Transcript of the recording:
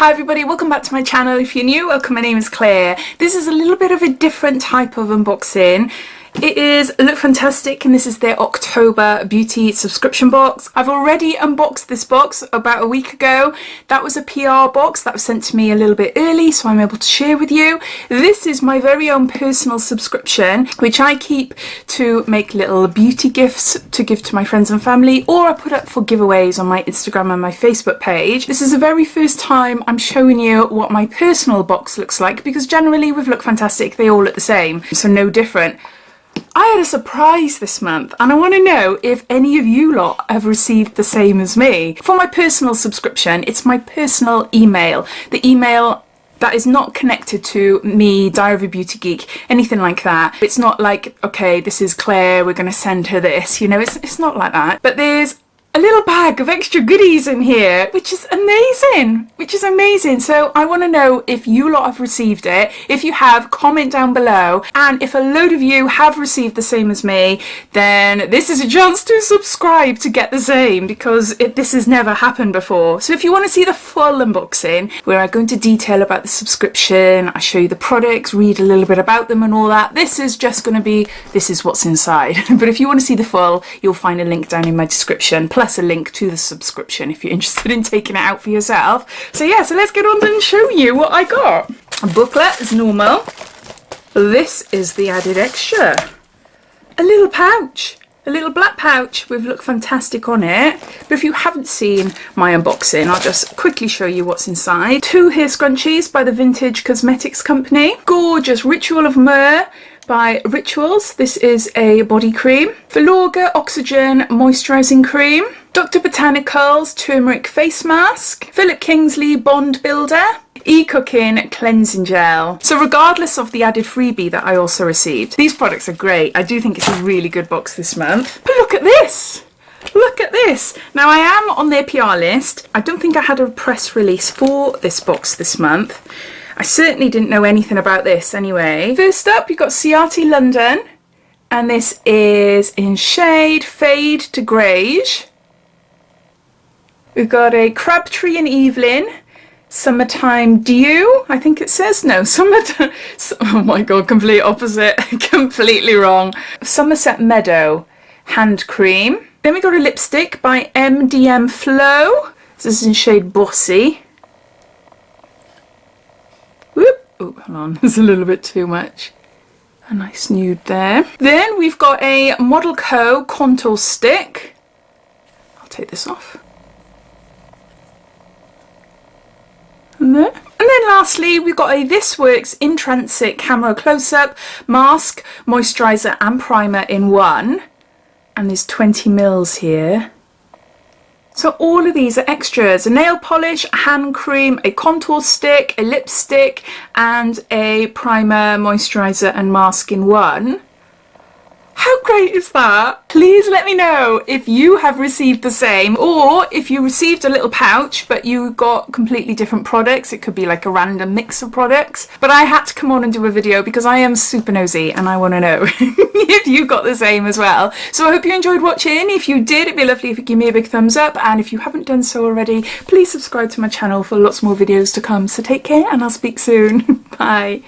Hi everybody, welcome back to my channel. If you're new, welcome, my name is Claire. This is a little bit of a different type of unboxing. It is Lookfantastic and this is their October beauty subscription box. I've already unboxed this box about a week ago. That was a PR box that was sent to me a little bit early, so I'm able to share with you. This is my very own personal subscription, which I keep to make little beauty gifts to give to my friends and family, or I put up for giveaways on my Instagram and my Facebook page. This is the very first time I'm showing you what my personal box looks like, because generally with Lookfantastic they all look the same, so no different. I had a surprise this month and I want to know if any of you lot have received the same as me. For my personal subscription, it's my personal email. The email that is not connected to me, Diaryofabeautygeek, anything like that. It's not like, okay, this is Claire, we're going to send her this, you know, it's not like that. But there's a little bag of extra goodies in here, which is amazing. So I want to know if you lot have received it. If you have, comment down below. And if a load of you have received the same as me, then this is a chance to subscribe to get the same, because this has never happened before. So if you want to see the full unboxing, where I go into detail about the subscription, I show you the products, read a little bit about them and all that, this is just going to be, this is what's inside. But if you want to see the full, you'll find a link down in my description, plus a link to the subscription if you're interested in taking it out for yourself. So yeah, so let's get on and show you what I got. A booklet as normal. This is the added extra. A little pouch. A little black pouch with Lookfantastic on it. But if you haven't seen my unboxing, I'll just quickly show you what's inside. 2 hair scrunchies by the Vintage Cosmetics Company. Gorgeous Ritual of Myrrh by Rituals. This is a body cream. Filorga Oxygen Moisturising Cream. Dr. Botanicals Turmeric Face Mask. Philip Kingsley Bond Builder. E-Cooking Cleansing Gel. So regardless of the added freebie that I also received, these products are great. I do think it's a really good box this month. But look at this! Look at this! Now I am on their PR list. I don't think I had a press release for this box this month. I certainly didn't know anything about this anyway. First up, you've got Ciati London, and this is in shade Fade to Greige. We've got a Crabtree and Evelyn, Summertime Dew, I think it says. No, Summertime, oh my god, complete opposite, completely wrong. Somerset Meadow Hand Cream. Then we got a lipstick by MDM Flow. This is in shade Bossy. Whoop. Oh, hold on, there's a little bit too much. A nice nude there. Then we've got a Model Co contour stick. I'll take this off. And then lastly, we've got a This Works In Transit Camera Close-Up Mask, Moisturiser and Primer in one. And there's 20 mils here. So all of these are extras. A nail polish, a hand cream, a contour stick, a lipstick, and a primer, moisturiser and mask in one. How great is that? Please let me know if you have received the same, or if you received a little pouch but you got completely different products. It could be like a random mix of products. But I had to come on and do a video because I am super nosy and I want to know if you got the same as well. So I hope you enjoyed watching. If you did, it'd be lovely if you give me a big thumbs up, and if you haven't done so already, please subscribe to my channel for lots more videos to come. So take care and I'll speak soon. Bye.